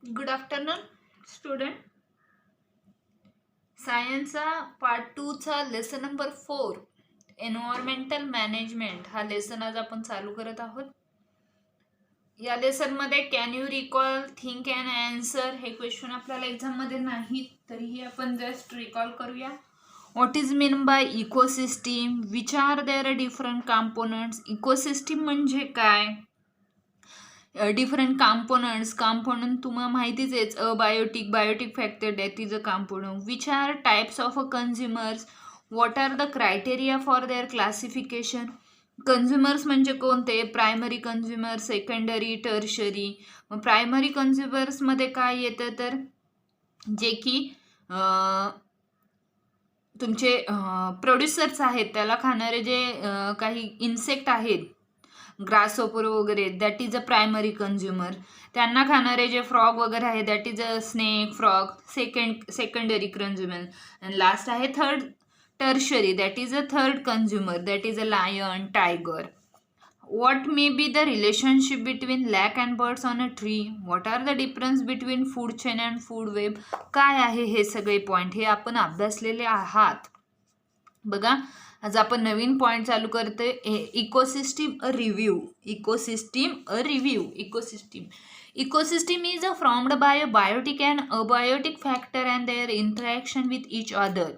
Good afternoon student. सायन्सचा part 2चा lesson number 4 environmental management हा लेसन आज आपण चालू करत आहोत. या लेसनमध्ये can you recall, think and answer हे क्वेश्चन आपल्याला एक्झाममध्ये नाहीत, तरीही आपण जस्ट रिकॉल करूया. What is mean by ecosystem, which are there different components. Ecosystem म्हणजे काय, डिफरंट कंपोनंट तुम्हाला माहितीच आहे. Biotic factor that is a component. Which are types of a consumers, what are the criteria for their classification. Consumers म्हणजे कोणते, primary consumer, secondary, tertiary. मग primary कन्झ्युमर्समध्ये काय येतं तर जे की तुमचे प्रोड्युसर्स आहेत, त्याला खाणारे जे काही इन्सेक्ट आहेत, ग्रासहोपर वगैरे, that is a primary consumer. त्यांना खाणारे जे फ्रॉग वगैरे आहे, that is a snake, frog, secondary consumer. And last आहे tertiary, that is a third consumer, that is a lion, tiger. What may be the relationship between lac and birds on a tree? What are the difference between food chain and food web? काय आहे हे सगळे point, हे आपण अभ्यासलेले आहात. बघा, आज आपण नवीन पॉइंट चालू करते. Ecosystem a review. Ecosystem is formed by a biotic and abiotic factor and their interaction with each other.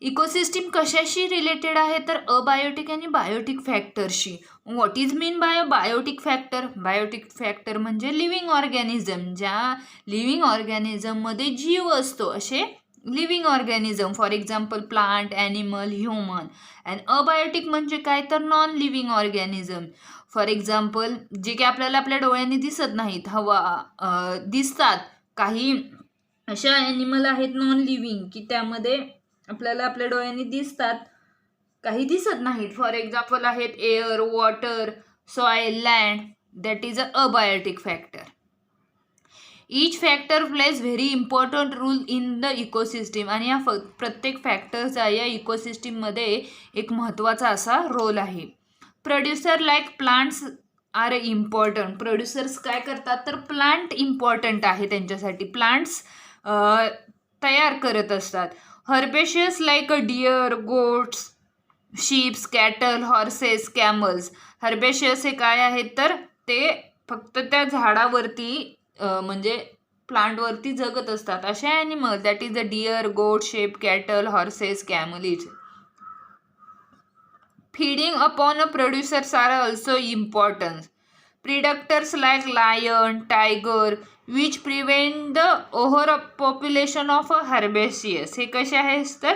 Ecosystem कशाशी रिलेटेड आहे तर अबायोटिक आणि बायोटिक फॅक्टरशी. What is mean by biotic factor. Biotic factor म्हणजे living organism, ज्या living ऑर्गॅनिझममध्ये जीव असतो असे living organism, for example plant, animal, human. And abiotic म्हणजे काय तर non living organism, for example जे की आपल्याला आपल्या डोळ्यांनी दिसत नाहीत, दिसतात काही अशा ॲनिमल आहेत नॉन लिव्हिंग की त्यामध्ये आपल्याला आपल्या डोळ्यांनी दिसतात, काही दिसत नाहीत. फॉर एक्झाम्पल आहेत air, water, soil, land, that is a abiotic factor. Each factor plays very important role in the ecosystem. आणि या प्रत्येक फॅक्टरचा या इकोसिस्टीममध्ये एक महत्त्वाचा असा रोल आहे. Producer like plants are important. Producers काय करतात तर प्लांट इम्पॉर्टंट आहे त्यांच्यासाठी, प्लांट्स तयार करत असतात. Herbaceous like a deer, goats, sheeps, cattle, horses, camels. Herbaceous हे काय आहेत तर ते फक्त त्या झाडावरती म्हणजे प्लांटवरती जगत असतात असे animal, that is a deer, goat, sheep, cattle, horses, camel is. Feeding upon a producers are also important. Predators like lion, tiger, which prevent the overpopulation of a herbaceous. हे कसे आहेत तर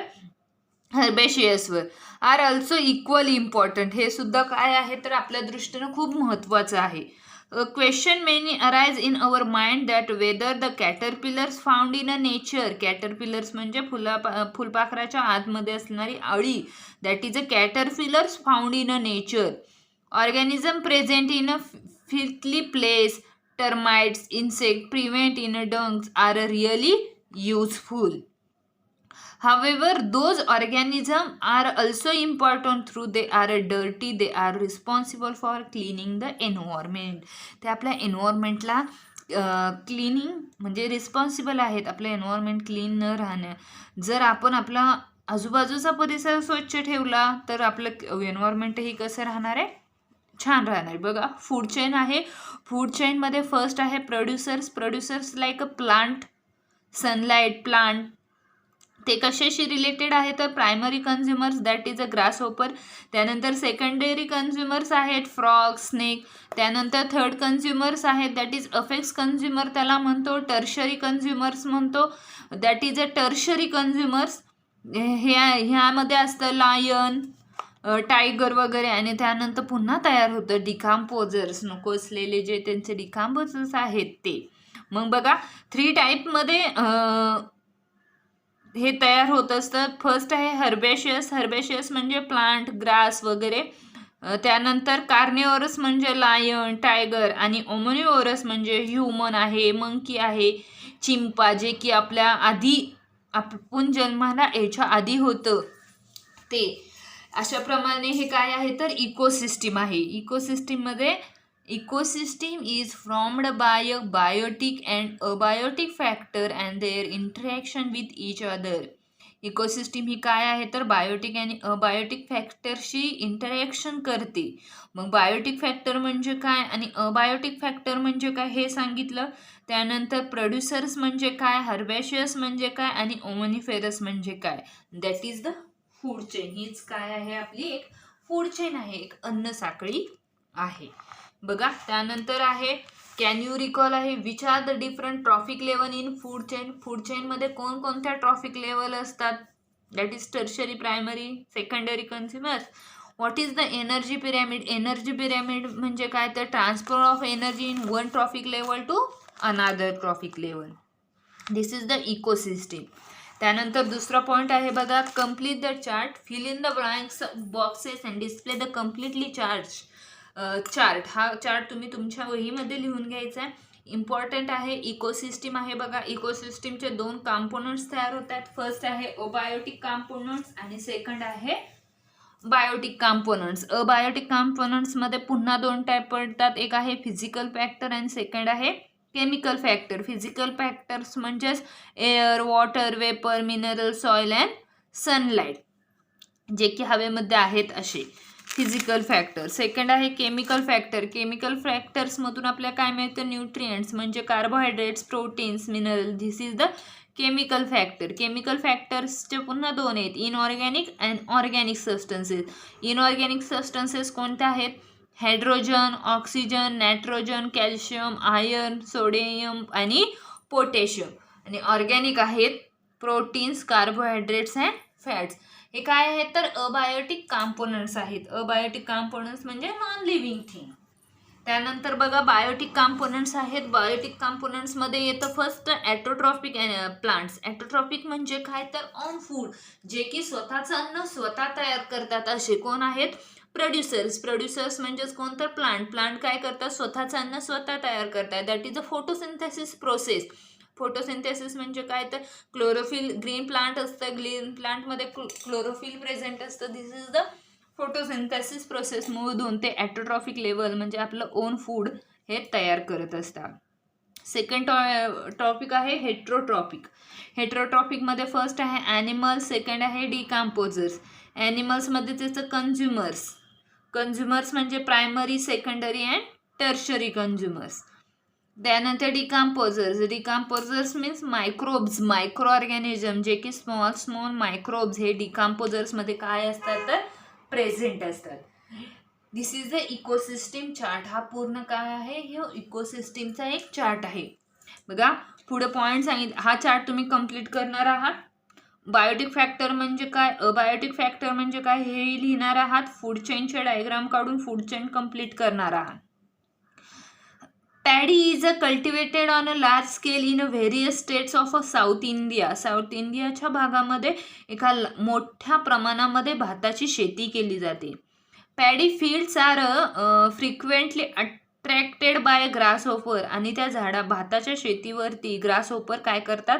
हर्बेशियसवर आर ऑल्सो इक्वली इम्पॉर्टंट. हे सुद्धा काय आहे तर आपल्या दृष्टीनं खूप महत्त्वाचं आहे. Question many arise in our mind that whether the caterpillars found in a nature. Caterpillars म्हणजे फुलपाखराच्या आतमध्ये असणारी अळी, that is a caterpillars found in a nature. Organism present in a filthy place, termites, insect prevent in dungs are really useful. However, those organisms are also important through they are dirty, they are responsible for cleaning the environment. ते आपल्या एन्व्हायरमेंटला cleaning म्हणजे responsible आहेत, आपलं environment clean न राहणं. जर आपण आपला आजूबाजूचा परिसर स्वच्छ ठेवला तर आपलं एन्व्हायरमेंटही कसं राहणार आहे, छान राहणार. बघा, फूड चेन आहे. फूड चेनमध्ये फर्स्ट आहे producers like a plant, sunlight, plant. ते कशाशी रिलेटेड आहे तर primary consumers, that is a grasshopper. त्यानंतर सेकंडरी कन्झ्युमर्स आहेत फ्रॉग, स्नेक. त्यानंतर थर्ड कन्झ्युमर्स आहेत, दॅट इज अफेक्स कन्झ्युमर त्याला म्हणतो. टर्शरी कन्झ्युमर्स म्हणतो, that is a tertiary consumers. ह्यामध्ये असतं लायन, टायगर वगैरे. आणि त्यानंतर पुन्हा तयार होतं डिकम्पोजर्स, नको असलेले जे त्यांचे डिकम्पोजर्स आहेत ते. मग बघा, 3 टाईपमध्ये हे तयार होत असतं. फर्स्ट आहे हर्बेशियस म्हणजे प्लांट, ग्रास वगैरे. त्यानंतर कार्निओरस म्हणजे लायन, टायगर. आणि ओमनिओरस म्हणजे ह्युमन आहे, मंकी आहे, चिंपा, जे की आपल्या आधी आपण जन्माला याच्या आधी होतं ते. अशा प्रमाणे हे काय आहे तर इकोसिस्टीम आहे. इकोसिस्टीममध्ये Ecosystem is formed by a biotic and abiotic factor and their interaction with each other. Ecosystem ही काय आहे तर बायोटिक आणि अबायोटिक फॅक्टरशी इंटरॅक्शन करते. मग बायोटिक फॅक्टर म्हणजे काय आणि अबायोटिक फॅक्टर म्हणजे काय हे सांगितलं. त्यानंतर प्रोड्युसर्स म्हणजे काय, हर्बेशियस म्हणजे काय आणि ओमनिफेरस म्हणजे काय. That is the food chain. हीच काय आहे आपली एक फूड चेन आहे, एक अन्न साखळी आहे. बघा त्यानंतर आहे कॅन यू रिकॉल आहे which are the different trophic level in food chain. Food चेनमध्ये कोणकोणत्या ट्रॉफिक लेवल असतात. That is tertiary, primary, secondary, consumers. What is the energy pyramid. Energy pyramid म्हणजे काय तर transfer of energy in one trophic level to another trophic level. This is the ecosystem. त्यानंतर दुसरा point आहे बघा, complete the chart, fill in the blanks boxes and display the completely charge. Chart, हा chart तुम्ही तुमच्या वहीमध्ये लिहून घ्यायचा आहे. इम्पॉर्टंट आहे. इकोसिस्टीम आहे बघा, इकोसिस्टीमचे 2 कॉम्पोनंट्स तयार होतात. फर्स्ट आहे अबायोटिक कॉम्पोनंट्स आणि सेकंड आहे बायोटिक कॉम्पोनंट्स. अबायोटिक कॉम्पोनंट्समध्ये पुन्हा 2 टाईप पडतात. एक आहे फिजिकल फॅक्टर आणि सेकंड आहे केमिकल फॅक्टर. फिजिकल फॅक्टर्स म्हणजेच air, water, vapour, mineral, soil and sunlight, जे की हवेमध्ये आहेत असे फिजिकल फॅक्टर. सेकंड आहे केमिकल फॅक्टर. केमिकल फॅक्टर्समधून आपल्याला काय मिळतं, न्यूट्रिएंट्स म्हणजे carbohydrates, proteins, mineral. This is the chemical factor. Chemical फॅक्टर्सचे पुन्हा 2 आहेत, inorganic and organic substances. Inorganic substances कोणत्या आहेत, hydrogen, oxygen, nitrogen, calcium, iron, sodium आणि पोटॅशियम. आणि ऑर्गॅनिक आहेत प्रोटीन्स, कार्बोहायड्रेट्स अँड फॅट्स. हे काय आहेत तर अबायोटिक कॉम्पोनंट्स आहेत. अबायोटिक कॉम्पोनंट्स म्हणजे नॉन लिव्हिंग थिंग. त्यानंतर बघा बायोटिक कॉम्पोनंट्स आहेत. बायोटिक कॉम्पोनंट्समध्ये येतं फर्स्ट ॲटोट्रॉपिक प्लांट्स. ॲटोट्रॉपिक म्हणजे काय तर ऑन फूड, जे की स्वतःचं अन्न स्वतः तयार करतात असे कोण आहेत, प्रोड्युसर्स. प्रोड्युसर्स म्हणजेच कोणतं प्लांट. प्लांट काय करतात, स्वतःचं अन्न स्वतः तयार करतात. That is a photosynthesis process. Photosynthesis म्हणजे काय तर क्लोरोफिल. ग्रीन प्लांट असतं, ग्रीन प्लांटमध्ये क्लोरोफिल प्रेझेंट असतं. दिस इज द फोटोसिंथेसिस प्रोसेसमधून ते ॲटोट्रॉफिक लेवल म्हणजे आपलं ओन फूड हे तयार करत असतात. सेकंड टॉपिक आहे हेट्रोट्रॉपिक. हेट्रोट्रॉपिकमध्ये फर्स्ट आहे ॲनिमल्स, सेकंड आहे डिकम्पोजर्स. ॲनिमल्समध्ये त्याचं कन्झ्युमर्स. कन्झ्युमर्स म्हणजे primary, secondary and tertiary consumers. त्यानंतर decomposers. Decomposers means microbes, micro organism, जे की स्मॉल मायक्रोब्स हे डिकम्पोजर्समध्ये काय असतात तर प्रेझेंट असतात. दिस इज द इकोसिस्टीम चार्ट. हा पूर्ण काय आहे, हे इकोसिस्टीमचा एक चार्ट आहे. बघा पुढे पॉईंट सांगितले, हा चार्ट तुम्ही कंप्लीट करणार आहात. बायोटिक फॅक्टर म्हणजे काय, अबायोटिक फॅक्टर म्हणजे काय हे लिहिणार आहात. फूड चेनचे डायग्राम काढून फूड चेन कंप्लीट करणार आहात. Paddy is a cultivated on a large scale in a various states of South India. South इंडियाच्या भागामध्ये एका मोठ्या प्रमाणामध्ये भाताची शेती केली जाते. Paddy fields are frequently attracted by grasshopper. आणि त्या भाताच्या शेतीवरती ग्रासहोपर काय करतात,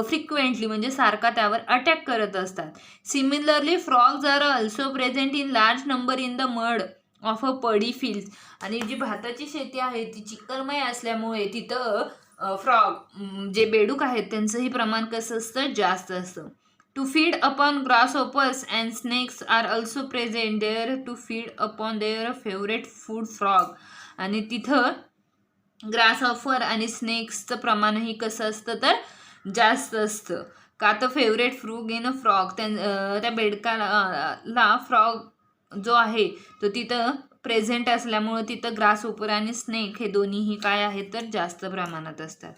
फ्रिक्वेंटली म्हणजे सारखा त्यावर अटॅक करत असतात. Similarly frogs are also present in large number in the mud of a paddy field. आणि जी भाताची शेती आहे ती चिखलमय असल्यामुळे तिथं फ्रॉग जे बेडूक आहेत त्यांचंही प्रमाण कसं असतं, जास्त असतं. To feed upon grasshoppers and snakes are also present there to feed upon their favourite food frog. आणि तिथं ग्रासहॉपर आणि स्नेक्सचं प्रमाणही कसं असतं तर जास्त असतं. का तर favourite fruit in a frog, त्या बेडकाला फ्रॉग जो आहे तो तिथं प्रेझेंट असल्यामुळं तिथं ग्रासहोपर आणि स्नेक हे दोन्हीही काय आहेत तर जास्त प्रमाणात असतात.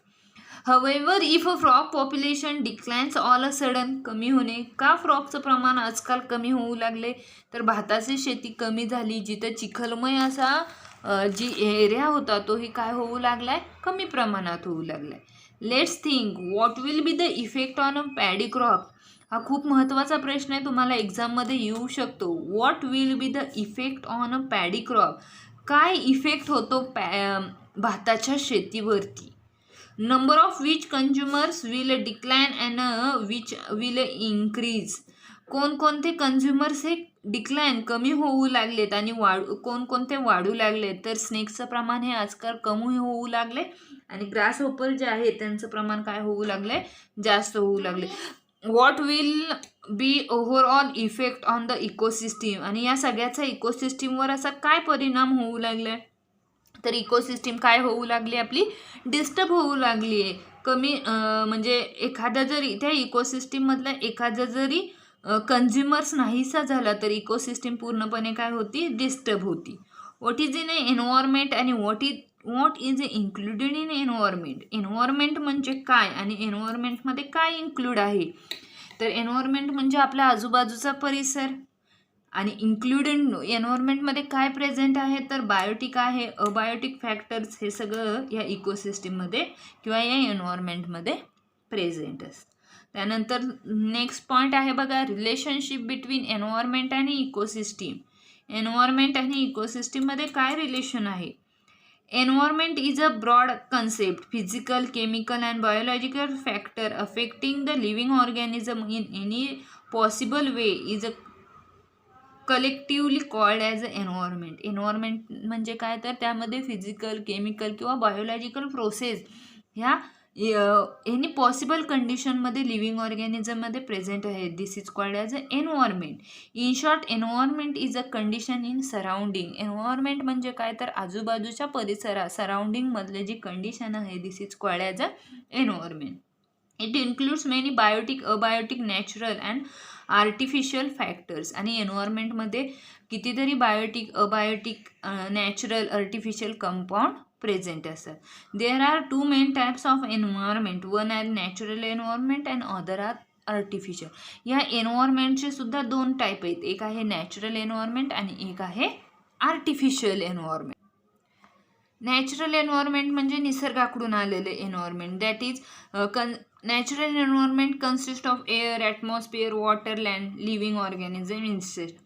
हवेवर if a frog population declines all a sudden. कमी होणे का, फ्रॉगचं प्रमाण आजकाल कमी होऊ लागले तर भाताची शेती कमी झाली. जिथं चिखलमय असा जी एरिया होता तोही काय होऊ लागलाय, कमी प्रमाणात होऊ लागलाय. Let's think what will be the effect on a paddy crop. हा खूप महत्त्वाचा प्रश्न आहे, तुम्हाला एक्झाममध्ये येऊ शकतो. What will be the effect on a paddy crop. काय इफेक्ट होतो भाताच्या शेतीवरती. Number of which consumers will decline and which will increase. कोणकोणते कन्झ्युमर्स हे डिक्लाइन कमी होऊ लागलेत आणि कोणकोणते वाढू लागलेत, तर स्नेक्सचं प्रमाण हे आजकाल कमी होऊ लागले आणि ग्रास होपर जे आहे त्यांचं प्रमाण काय होऊ लागले, जास्त होऊ लागले. What will B overall effect on the ecosystem, आणि या सगळ्याचा इकोसिस्टीमवर असा काय परिणाम होऊ लागले, तर इकोसिस्टीम काय होऊ लागली, आपली डिस्टर्ब होऊ लागली आहे. कमी म्हणजे एखादा जरी त्या इकोसिस्टीममधला एखादा जरी कन्झ्युमर्स नाहीसा झाला तर इकोसिस्टीम पूर्णपणे काय होती, डिस्टर्ब होती. व्हॉट इज इन एन्व्हायरमेंट आणि what is included in environment. Environment म्हणजे काय आणि एन्व्हायरमेंटमध्ये काय इन्क्लूड आहे, तर एन्व्हायरमेंट म्हणजे आपल्या आजूबाजूचा परिसर, आणि इन्क्लुडेड एन्व्हायरमेंटमध्ये काय प्रेझेंट आहे, तर बायोटिक आहे, अबायोटिक फॅक्टर्स, हे सगळं या इकोसिस्टीममध्ये किंवा या एन्व्हायरमेंटमध्ये प्रेझेंट असतं. त्यानंतर नेक्स्ट पॉईंट आहे बघा, रिलेशनशिप बिटवीन एन्व्हायरमेंट आणि इकोसिस्टीम. एन्व्हायरमेंट आणि इकोसिस्टीममध्ये काय रिलेशन आहे. Environment is a broad concept, physical, chemical and biological factor affecting the living organism in any possible way is a collectively called as a environment. Environment म्हणजे काय, तर त्यामध्ये physical, chemical किंवा biological process ह्या any possible कंडिशनमध्ये living ऑर्गॅनिझममध्ये present आहे. This is called as a environment. In short, environment is a condition in surrounding. Environment म्हणजे काय, तर आजूबाजूच्या परिसरात सराउंडिंगमधले जी कंडिशन आहे, this is called as a environment. It includes many biotic, abiotic, natural and artificial factors. आणि एन्व्हायरमेंटमध्ये कितीतरी biotic, abiotic, natural, artificial compound present असतात. There are 2 main types of environment. One are natural environment and other are artificial. या एन्व्हायरमेंटचे सुद्धा 2 type आहेत, एक आहे नॅचरल एन्व्हायरमेंट आणि एक आहे आर्टिफिशियल एन्व्हायरमेंट. नॅचरल एन्व्हायरमेंट म्हणजे निसर्गाकडून आलेले environment. That is natural environment consist of air, atmosphere, water, land, living organism, insect.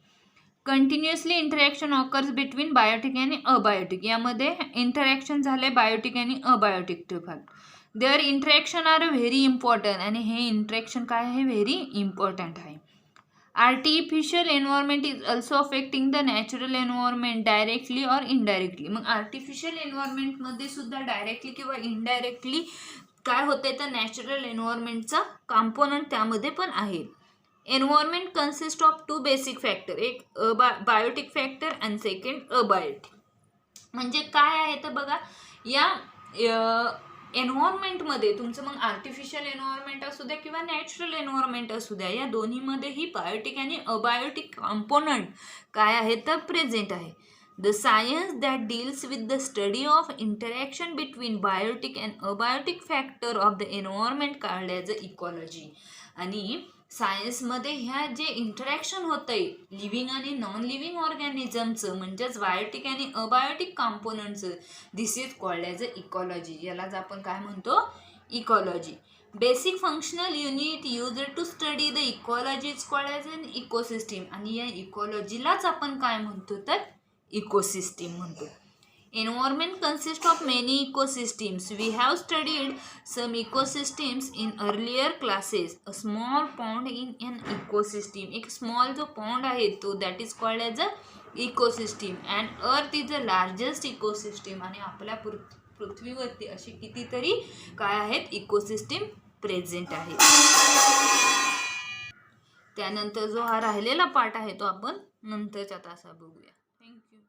Continuously interaction occurs between biotic आणि अबायोटिक. यामध्ये इंटरॅक्शन झाले बायोटिक आणि abiotic fact. There interaction are very important, आणि हे interaction काय आहे, व्हेरी इम्पॉर्टंट आहे. Artificial environment is also affecting the natural environment directly or indirectly. मग आर्टिफिशियल एन्व्हायरमेंटमध्ये सुद्धा डायरेक्टली किंवा इनडायरेक्टली काय होते, तर नॅचरल एन्व्हायरमेंटचा कॉम्पोनंट त्यामध्ये पण आहे. Environment consist of 2 basic factor, एक biotic factor and second abiotic. म्हणजे काय आहे तर बघा, या एन्व्हायरमेंटमध्ये तुमचं मग आर्टिफिशियल एन्व्हायरमेंट असू द्या किंवा नॅचरल एन्व्हायरमेंट असू द्या, या दोन्हीमध्येही बायोटिक आणि अबायोटिक कॉम्पोनंट काय आहे तर प्रेझेंट आहे. The science that deals with the study of interaction between biotic and abiotic factor of the environment called as ecology. आणि सायन्समध्ये ह्या जे इंटरॅक्शन होतं आहे लिव्हिंग आणि नॉन लिव्हिंग ऑर्गॅनिझमचं, म्हणजेच बायोटिक आणि अबायोटिक कॉम्पोनंटचं, this is called as a ecology. यालाच आपण काय म्हणतो, ecology. Basic functional unit use to study the ecology is called as an ecosystem. आणि या इकॉलॉजीलाच आपण काय म्हणतो, तर इकोसिस्टीम म्हणतो. Environment consist of many ecosystems. We have studied some ecosystems in earlier classes. A small pond in an ecosystem. एक small जो पॉन्ड आहे तो that is called as a ecosystem. And earth is the largest ecosystem. आणि आपल्या पृथ्वीवरती अशी कितीतरी काय आहेत, इकोसिस्टीम प्रेझेंट आहे. त्यानंतर जो हा राहिलेला पार्ट आहे तो आपण नंतरच्या तासात बघूया. थँक्यू.